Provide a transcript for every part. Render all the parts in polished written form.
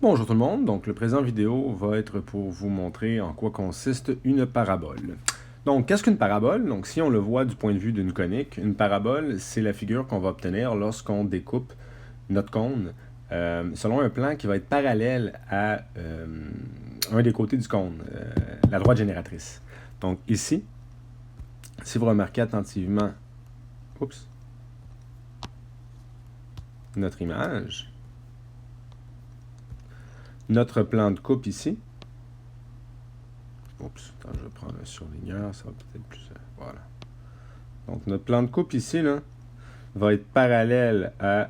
Bonjour tout le monde, donc le présent vidéo va être pour vous montrer en quoi consiste une parabole. Donc qu'est-ce qu'une parabole? Donc si on le voit du point de vue d'une conique, une parabole c'est la figure qu'on va obtenir lorsqu'on découpe notre cône selon un plan qui va être parallèle à un des côtés du cône, la droite génératrice. Donc ici, si vous remarquez attentivement notre image, notre plan de coupe ici. Attends, je vais prendre un surligneur, ça va peut-être plus... voilà. Donc, notre plan de coupe ici, là, va être parallèle à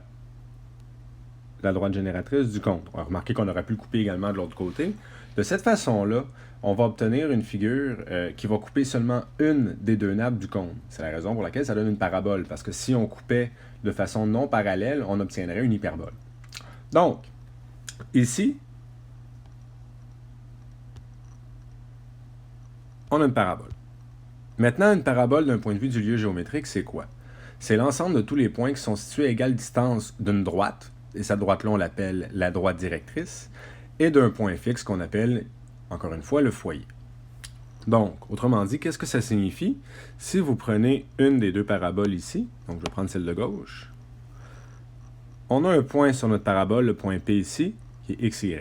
la droite génératrice du cône. On va remarquer qu'on aurait pu le couper également de l'autre côté. De cette façon-là, on va obtenir une figure qui va couper seulement une des deux nappes du cône. C'est la raison pour laquelle ça donne une parabole, parce que si on coupait de façon non parallèle, on obtiendrait une hyperbole. Donc, ici, on a une parabole. Maintenant, une parabole d'un point de vue du lieu géométrique, c'est quoi? C'est l'ensemble de tous les points qui sont situés à égale distance d'une droite, et cette droite-là, on l'appelle la droite directrice, et d'un point fixe qu'on appelle, encore une fois, le foyer. Donc, autrement dit, qu'est-ce que ça signifie? Si vous prenez une des deux paraboles ici, donc je vais prendre celle de gauche, on a un point sur notre parabole, le point P ici, qui est XY.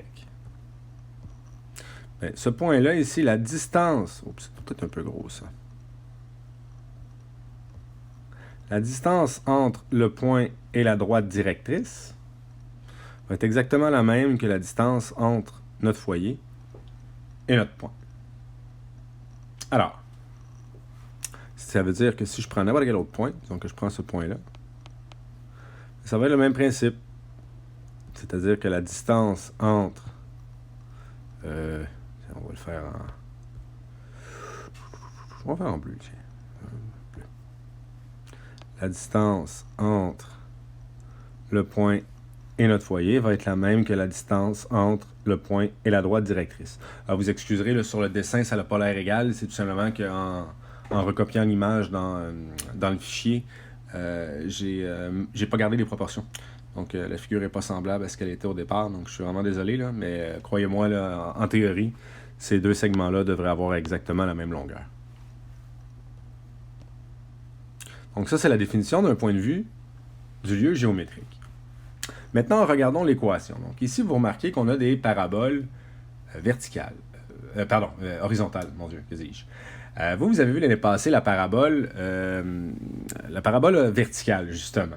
Bien, ce point-là ici, la distance, c'est peut-être un peu gros ça. La distance entre le point et la droite directrice va être exactement la même que la distance entre notre foyer et notre point. Alors, ça veut dire que si je prends n'importe quel autre point, disons que je prends ce point-là, ça va être le même principe. C'est-à-dire que la distance entre... on va le faire en... On va faire en bleu, tiens. Bleu. La distance entre le point et notre foyer va être la même que la distance entre le point et la droite directrice. Alors vous excuserez, là, sur le dessin, ça n'a pas l'air égal. C'est tout simplement qu'en recopiant l'image dans le fichier, j'ai pas gardé les proportions. Donc la figure n'est pas semblable à ce qu'elle était au départ. Donc je suis vraiment désolé, là, mais croyez-moi, là, en théorie, ces deux segments-là devraient avoir exactement la même longueur. Donc ça, c'est la définition d'un point de vue du lieu géométrique. Maintenant, regardons l'équation. Donc ici, vous remarquez qu'on a des paraboles verticales. Horizontales, mon Dieu, que dis-je. Vous avez vu l'année passée la parabole verticale, justement.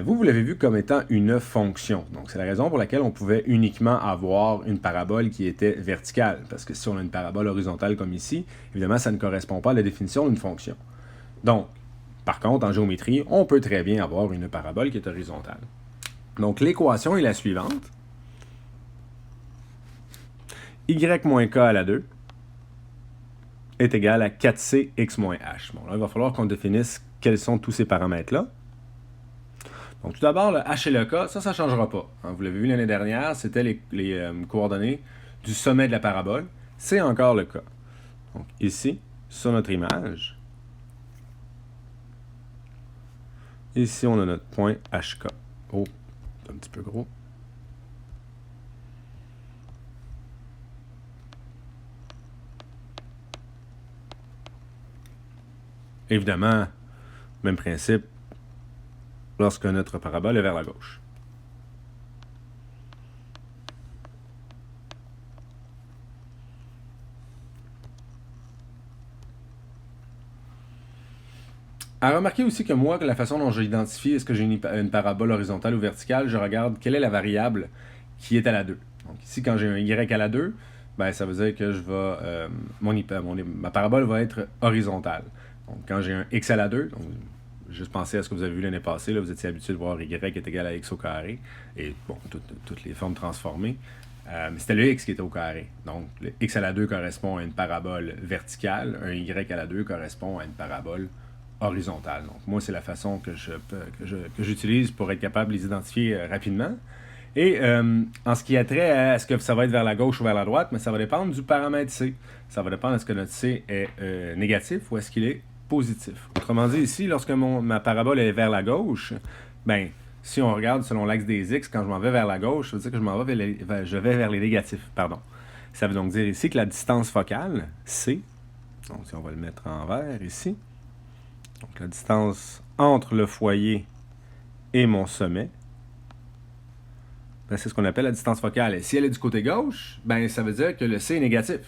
Vous l'avez vu comme étant une fonction. Donc, c'est la raison pour laquelle on pouvait uniquement avoir une parabole qui était verticale. Parce que si on a une parabole horizontale comme ici, évidemment, ça ne correspond pas à la définition d'une fonction. Donc, par contre, en géométrie, on peut très bien avoir une parabole qui est horizontale. Donc, l'équation est la suivante. Y moins k à la 2 est égal à 4c x moins h. Bon, là, il va falloir qu'on définisse quels sont tous ces paramètres-là. Donc, tout d'abord, le h et le k, ça ne changera pas. Hein, vous l'avez vu l'année dernière, c'était les coordonnées du sommet de la parabole. C'est encore le k. Donc, ici, sur notre image, ici, on a notre point hk. Oh, c'est un petit peu gros. Évidemment, même principe lorsque notre parabole est vers la gauche. À remarquer aussi que moi, la façon dont je identifie est-ce que j'ai une parabole horizontale ou verticale, je regarde quelle est la variable qui est à la 2. Donc ici, quand j'ai un y à la 2, ben, ça veut dire que je vais, ma parabole va être horizontale. Donc quand j'ai un x à la 2, donc, juste penser à ce que vous avez vu l'année passée, là, vous étiez habitué de voir y est égal à x au carré, et bon, toutes les formes transformées. Mais c'était le x qui était au carré. Donc le x à la 2 correspond à une parabole verticale, un y à la 2 correspond à une parabole horizontale. Donc moi, c'est la façon que j'utilise pour être capable de les identifier rapidement. Et en ce qui a trait à est-ce que ça va être vers la gauche ou vers la droite, mais ça va dépendre du paramètre C. Ça va dépendre est-ce que notre C est négatif ou est-ce qu'il est positif. Autrement dit, ici, lorsque ma parabole est vers la gauche, ben, si on regarde selon l'axe des X, quand je m'en vais vers la gauche, ça veut dire que je vais vers les négatifs. Pardon. Ça veut donc dire ici que la distance focale, C, donc si on va le mettre en vert ici, donc la distance entre le foyer et mon sommet, ben, c'est ce qu'on appelle la distance focale. Et si elle est du côté gauche, ben, ça veut dire que le C est négatif.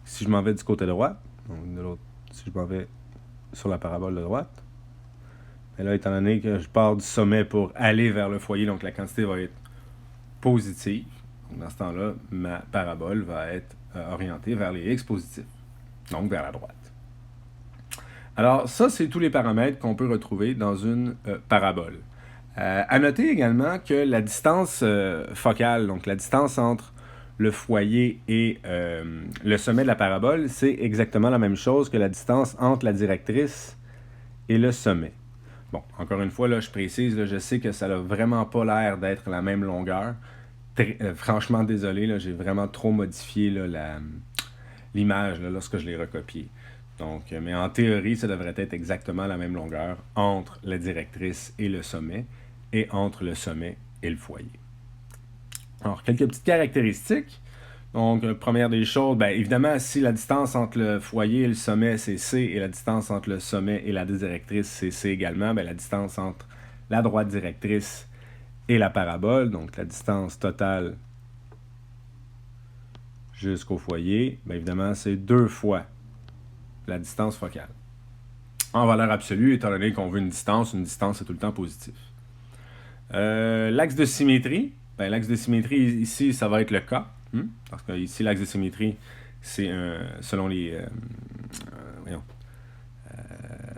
Si je m'en vais du côté droit, donc de l'autre, si je m'en vais sur la parabole de droite, ben là, étant donné que je pars du sommet pour aller vers le foyer, donc la quantité va être positive. Donc, dans ce temps-là, ma parabole va être orientée vers les X positifs, donc vers la droite. Alors, ça, c'est tous les paramètres qu'on peut retrouver dans une parabole. À noter également que la distance focale, donc la distance entre le foyer et le sommet de la parabole, c'est exactement la même chose que la distance entre la directrice et le sommet. Bon, encore une fois, là, je précise, là, je sais que ça n'a vraiment pas l'air d'être la même longueur. Franchement, désolé, là, j'ai vraiment trop modifié là, l'image là, lorsque je l'ai recopiée. Donc, mais en théorie, ça devrait être exactement la même longueur entre la directrice et le sommet, et entre le sommet et le foyer. Alors, quelques petites caractéristiques. Donc, première des choses, bien évidemment, si la distance entre le foyer et le sommet, c'est C, et la distance entre le sommet et la directrice, c'est C également, bien la distance entre la droite directrice et la parabole, donc la distance totale jusqu'au foyer, bien évidemment, c'est 2 fois la distance focale. En valeur absolue, étant donné qu'on veut une distance c'est tout le temps positif. L'axe de symétrie, ben, l'axe de symétrie ici, ça va être le K. Parce que ici, l'axe de symétrie, c'est selon les...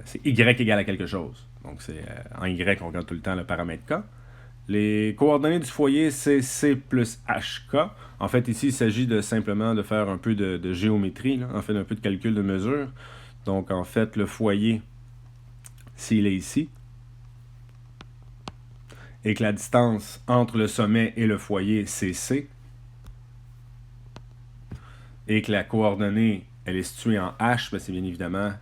c'est Y égale à quelque chose. Donc, c'est en Y, on regarde tout le temps le paramètre K. Les coordonnées du foyer, c'est C plus HK. En fait, ici, il s'agit simplement de faire un peu de géométrie, là, en fait, un peu de calcul de mesure. Donc, en fait, le foyer, s'il est ici, et que la distance entre le sommet et le foyer, c'est C, et que la coordonnée, elle est située en H, ben c'est bien évident,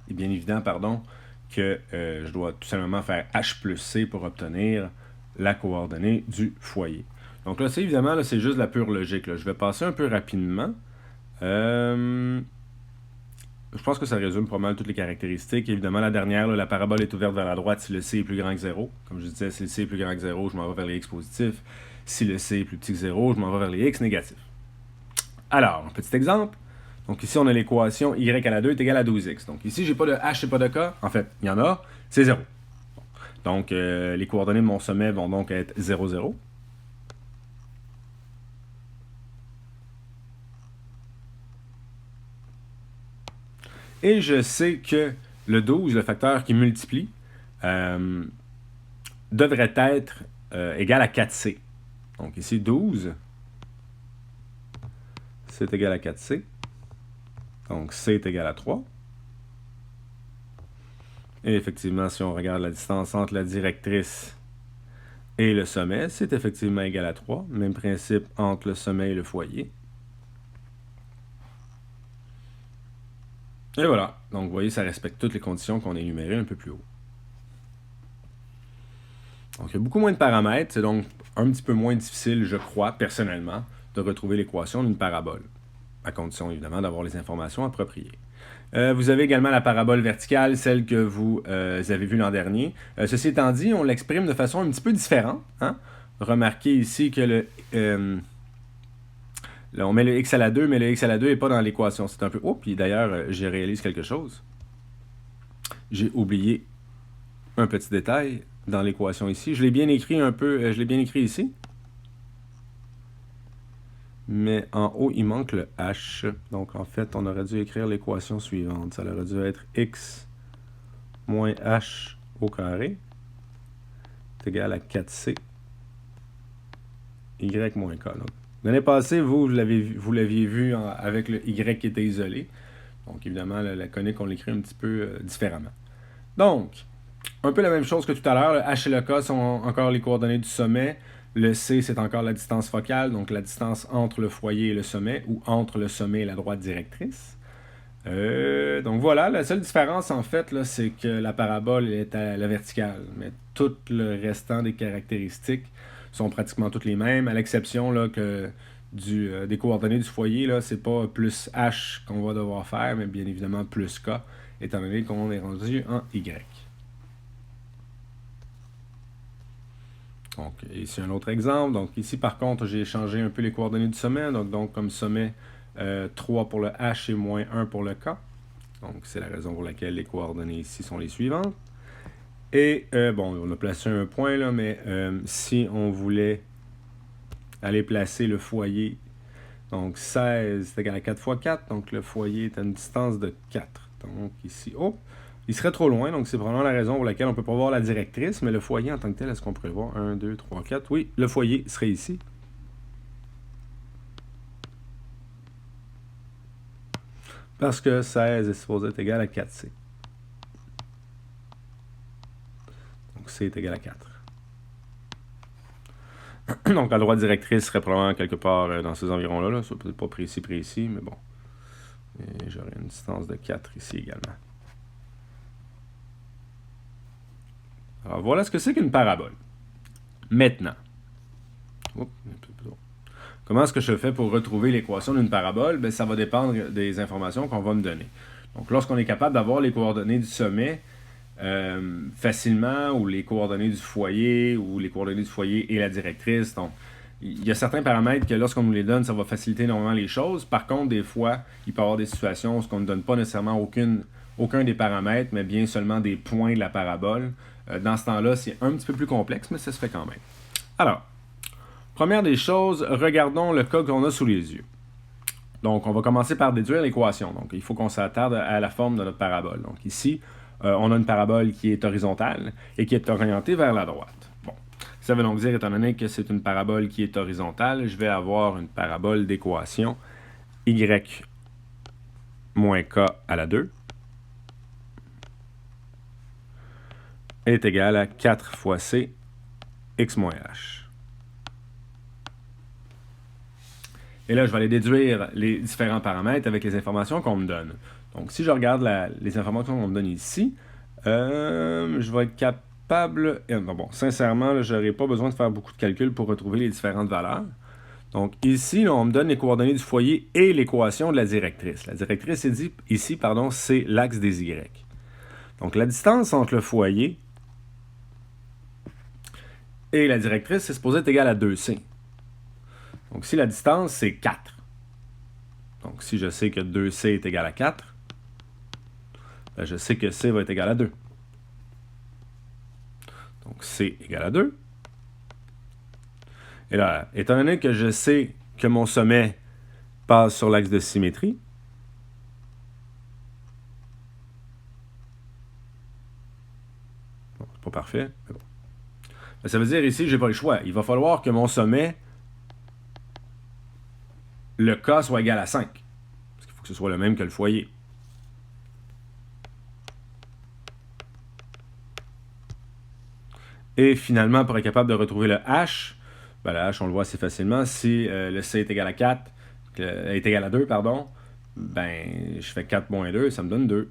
que je dois tout simplement faire H plus C pour obtenir la coordonnée du foyer. Donc là, c'est évidemment, là, c'est juste la pure logique. Là. Je vais passer un peu rapidement. Je pense que ça résume pas mal toutes les caractéristiques. Évidemment, la dernière, là, la parabole est ouverte vers la droite si le C est plus grand que 0. Comme je disais, si le C est plus grand que 0, je m'en vais vers les X positifs. Si le C est plus petit que 0, je m'en vais vers les X négatifs. Alors, un petit exemple. Donc ici, on a l'équation y à la 2 est égale à 12x. Donc ici, j'ai pas de h, j'ai pas de k. En fait, il y en a, c'est 0. Donc, les coordonnées de mon sommet vont donc être 0, 0. Et je sais que le 12, le facteur qui multiplie, devrait être égal à 4c. Donc ici, 12, c'est égal à 4c. Donc c est égal à 3. Et effectivement, si on regarde la distance entre la directrice et le sommet, c'est effectivement égal à 3. Même principe entre le sommet et le foyer. Et voilà. Donc, vous voyez, ça respecte toutes les conditions qu'on a énumérées un peu plus haut. Donc, il y a beaucoup moins de paramètres. C'est donc un petit peu moins difficile, je crois, personnellement, de retrouver l'équation d'une parabole. À condition, évidemment, d'avoir les informations appropriées. Vous avez également la parabole verticale, celle que vous avez vue l'an dernier. Ceci étant dit, on l'exprime de façon un petit peu différente. Hein? Remarquez ici que là, on met le x à la 2, mais le x à la 2 n'est pas dans l'équation. C'est un peu... Oh, puis d'ailleurs, j'ai réalisé quelque chose. J'ai oublié un petit détail dans l'équation ici. Je l'ai bien écrit un peu... je l'ai bien écrit ici. Mais en haut, il manque le h. Donc, en fait, on aurait dû écrire l'équation suivante. Ça aurait dû être x moins h au carré est égal à 4c y moins k. Donc, l'année passée, vous l'aviez vu avec le y qui était isolé. Donc, évidemment, la conique, on l'écrit un petit peu différemment. Donc, un peu la même chose que tout à l'heure. Le h et le k sont encore les coordonnées du sommet. Le C, c'est encore la distance focale, donc la distance entre le foyer et le sommet, ou entre le sommet et la droite directrice. Donc voilà, la seule différence, en fait, là, c'est que la parabole est à la verticale. Mais tout le restant des caractéristiques sont pratiquement toutes les mêmes, à l'exception là, que des coordonnées du foyer, là, c'est pas plus H qu'on va devoir faire, mais bien évidemment plus K, étant donné qu'on est rendu en Y. Donc, ici un autre exemple. Donc, ici, par contre, j'ai changé un peu les coordonnées du sommet. Donc comme sommet, 3 pour le H et moins 1 pour le K. Donc, c'est la raison pour laquelle les coordonnées ici sont les suivantes. Et, bon, on a placé un point, là, mais si on voulait aller placer le foyer, donc 16 est égal à 4 fois 4, donc le foyer est à une distance de 4. Donc, ici, oh! Il serait trop loin, donc c'est probablement la raison pour laquelle on ne peut pas voir la directrice, mais le foyer en tant que tel, est-ce qu'on pourrait le voir? 1, 2, 3, 4. Oui, le foyer serait ici. Parce que 16 est supposé être égal à 4C. Donc C est égal à 4. Donc la droite directrice serait probablement quelque part dans ces environs-là. Là. Ça peut être pas précis, mais bon. Et j'aurais une distance de 4 ici également. Alors voilà ce que c'est qu'une parabole. Maintenant, comment est-ce que je fais pour retrouver l'équation d'une parabole? Bien, ça va dépendre des informations qu'on va me donner. Donc lorsqu'on est capable d'avoir les coordonnées du sommet facilement, ou les coordonnées du foyer, ou les coordonnées du foyer et la directrice, donc il y a certains paramètres que lorsqu'on nous les donne, ça va faciliter énormément les choses. Par contre, des fois, il peut y avoir des situations où on ne donne pas nécessairement aucun des paramètres, mais bien seulement des points de la parabole. Dans ce temps-là, c'est un petit peu plus complexe, mais ça se fait quand même. Alors, première des choses, regardons le cas qu'on a sous les yeux. Donc, on va commencer par déduire l'équation. Donc, il faut qu'on s'attarde à la forme de notre parabole. Donc, ici, on a une parabole qui est horizontale et qui est orientée vers la droite. Bon, ça veut donc dire, étant donné que c'est une parabole qui est horizontale, je vais avoir une parabole d'équation y moins k à la 2 est égale à 4 fois c x moins h. Et là, je vais aller déduire les différents paramètres avec les informations qu'on me donne. Donc, si je regarde les informations qu'on me donne ici, je vais être capable... bon, sincèrement, je n'aurai pas besoin de faire beaucoup de calculs pour retrouver les différentes valeurs. Donc, ici, là, on me donne les coordonnées du foyer et l'équation de la directrice. La directrice, ici, c'est l'axe des Y. Donc, la distance entre le foyer et la directrice, c'est supposé être égal à 2C. Donc, si la distance, c'est 4. Donc, si je sais que 2C est égal à 4, ben, je sais que C va être égal à 2. Donc, C égale à 2. Et là, étant donné que je sais que mon sommet passe sur l'axe de symétrie, bon, c'est pas parfait, mais bon. Ben, ça veut dire ici, j'ai pas le choix. Il va falloir que mon sommet, le K soit égal à 5. Parce qu'il faut que ce soit le même que le foyer. Et finalement, pour être capable de retrouver le H, ben le H, on le voit assez facilement. Si le C est égal à 4, est égal à 2, pardon, ben je fais 4 moins 2, ça me donne 2.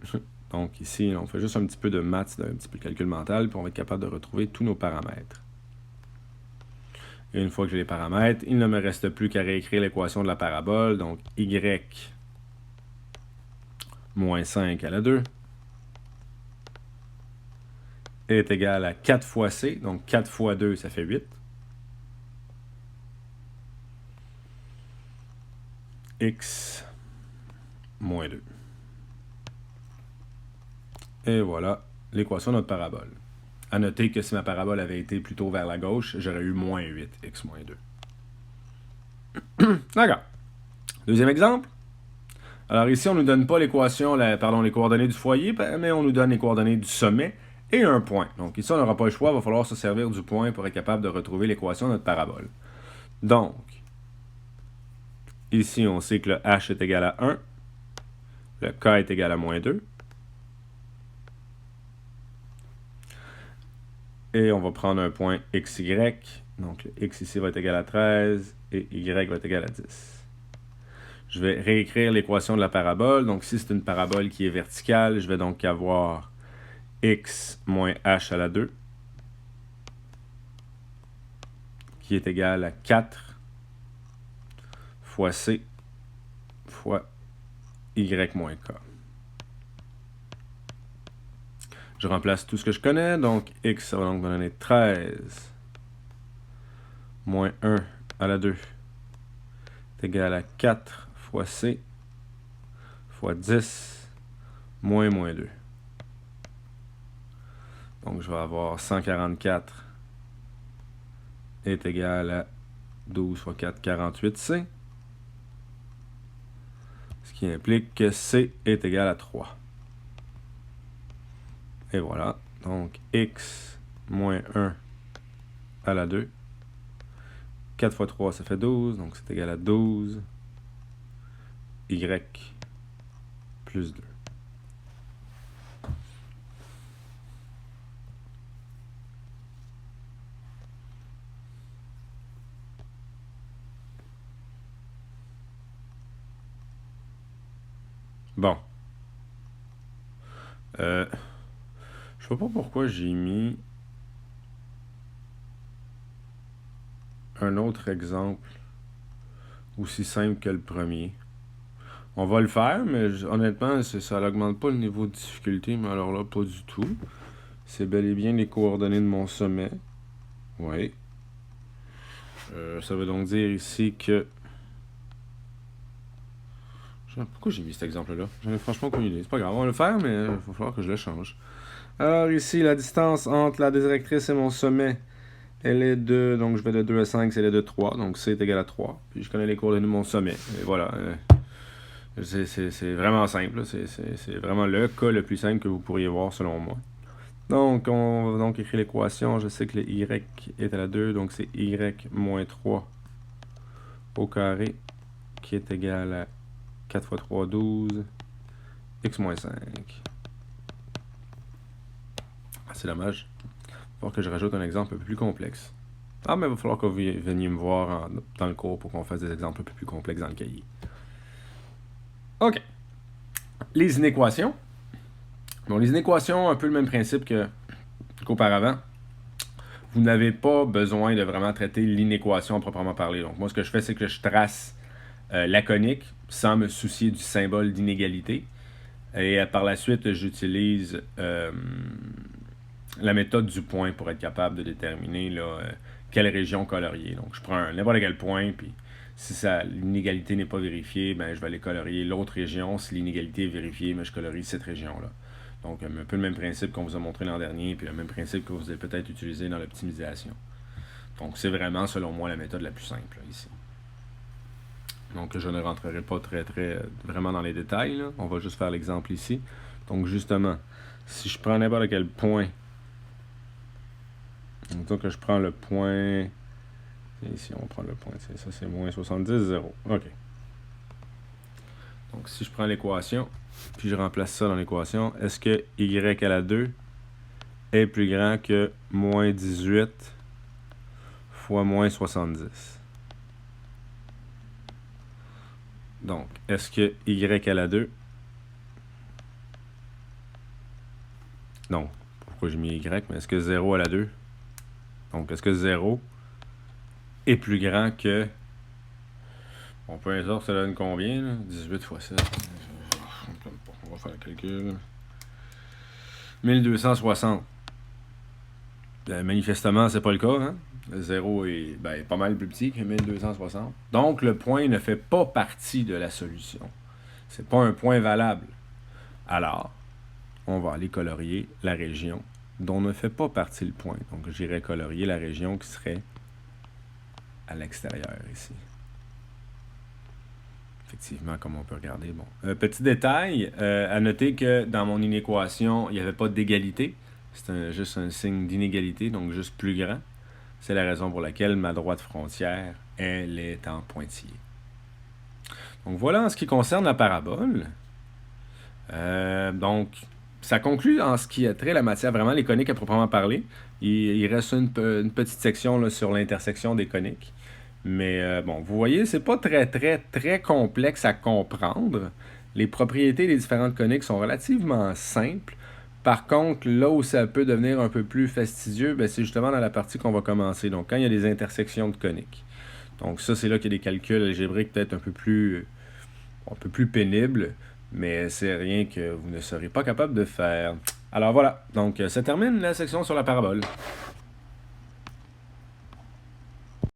Donc ici, on fait juste un petit peu de maths, un petit peu de calcul mental, puis on va être capable de retrouver tous nos paramètres. Et une fois que j'ai les paramètres, il ne me reste plus qu'à réécrire l'équation de la parabole. Donc y moins 5 à la 2 est égal à 4 fois c. Donc 4 fois 2, ça fait 8. X moins 2. Et voilà l'équation de notre parabole. À noter que si ma parabole avait été plutôt vers la gauche, j'aurais eu moins 8, x moins 2. D'accord. Deuxième exemple. Alors ici, on ne nous donne pas l'équation, les coordonnées du foyer, mais on nous donne les coordonnées du sommet et un point. Donc ici, on n'aura pas le choix, il va falloir se servir du point pour être capable de retrouver l'équation de notre parabole. Donc, ici, on sait que le h est égal à 1, le k est égal à moins 2. Et on va prendre un point xy. Donc, le x ici va être égal à 13 et y va être égal à 10. Je vais réécrire l'équation de la parabole. Donc, si c'est une parabole qui est verticale, je vais donc avoir x moins h à la 2 qui est égal à 4 fois C fois Y moins K. Je remplace tout ce que je connais, donc X, ça va donc me donner 13 moins 1 à la 2 est égal à 4 fois C fois 10 moins 2. Donc, je vais avoir 144 est égal à 12 fois 4, 48C. Ce qui implique que C est égal à 3. Et voilà. Donc, X moins 1 à la 2. 4 fois 3, ça fait 12. Donc, c'est égal à 12. Y plus 2. Bon. Je sais pas pourquoi j'ai mis un autre exemple aussi simple que le premier. On va le faire, mais honnêtement, ça n'augmente pas le niveau de difficulté, mais alors là, pas du tout. C'est bel et bien les coordonnées de mon sommet. Oui. Ça veut donc dire ici que... Pourquoi j'ai mis cet exemple-là? J'en ai franchement aucune idée. C'est pas grave, on va le faire, mais il va falloir que je le change. Alors ici, la distance entre la directrice et mon sommet, elle est de... Donc je vais de 2 à 5, c'est elle est de 3. Donc C est égal à 3. Puis je connais les coordonnées de mon sommet. Et voilà. C'est vraiment simple. C'est vraiment le cas le plus simple que vous pourriez voir selon moi. Donc, on va donc écrire l'équation. Je sais que le Y est à la 2. Donc c'est Y moins 3 au carré qui est égal à 4 fois 3, 12. X moins 5. C'est dommage. Il va falloir que je rajoute un exemple un peu plus complexe. Ah, mais il va falloir que vous veniez me voir dans le cours pour qu'on fasse des exemples un peu plus complexes dans le cahier. OK. Les inéquations. Bon, les inéquations, un peu le même principe qu'auparavant. Vous n'avez pas besoin de vraiment traiter l'inéquation à proprement parler. Donc, moi, ce que je fais, c'est que je trace la conique sans me soucier du symbole d'inégalité. Et par la suite, j'utilise la méthode du point pour être capable de déterminer quelle région colorier. Donc, je prends n'importe quel point, puis si l'inégalité n'est pas vérifiée, ben, je vais aller colorier l'autre région. Si l'inégalité est vérifiée, ben, je colorie cette région-là. Donc, un peu le même principe qu'on vous a montré l'an dernier, puis le même principe que vous avez peut-être utilisé dans l'optimisation. Donc, c'est vraiment, selon moi, la méthode la plus simple, là, ici. Donc, je ne rentrerai pas vraiment dans les détails, là. On va juste faire l'exemple ici. Donc, justement, si je prends n'importe quel point, donc que je prends le point... Ici, on prend le point, ça c'est moins 70, 0. OK. Donc, si je prends l'équation, puis je remplace ça dans l'équation, est-ce que y à la 2 est plus grand que moins 18 fois moins 70? Donc, est-ce que y à la 2... Non, pourquoi j'ai mis y, mais est-ce que 0 à la 2? Donc, est-ce que 0 est plus grand que... Bon, peu importe, ça donne combien, là? 18 fois 7. On va faire le calcul. 1260. Manifestement, c'est pas le cas, hein? 0 est pas mal plus petit que 1260. Donc, le point ne fait pas partie de la solution. C'est pas un point valable. Alors, on va aller colorier la région dont ne fait pas partie le point. Donc, j'irai colorier la région qui serait à l'extérieur ici. Effectivement, comme on peut regarder. Bon. Petit détail, à noter que dans mon inéquation, il n'y avait pas d'égalité. C'est juste un signe d'inégalité, donc juste plus grand. C'est la raison pour laquelle ma droite frontière, elle est en pointillé. Donc voilà en ce qui concerne la parabole. Donc, ça conclut en ce qui a trait à la matière, vraiment les coniques à proprement parler. Il reste une petite section là, sur l'intersection des coniques. Mais bon, vous voyez, c'est pas très complexe à comprendre. Les propriétés des différentes coniques sont relativement simples. Par contre, là où ça peut devenir un peu plus fastidieux, ben, c'est justement dans la partie qu'on va commencer. Donc, quand il y a des intersections de coniques. Donc, ça, c'est là qu'il y a des calculs algébriques peut-être un peu plus pénibles, mais c'est rien que vous ne serez pas capable de faire. Alors voilà, donc ça termine la section sur la parabole.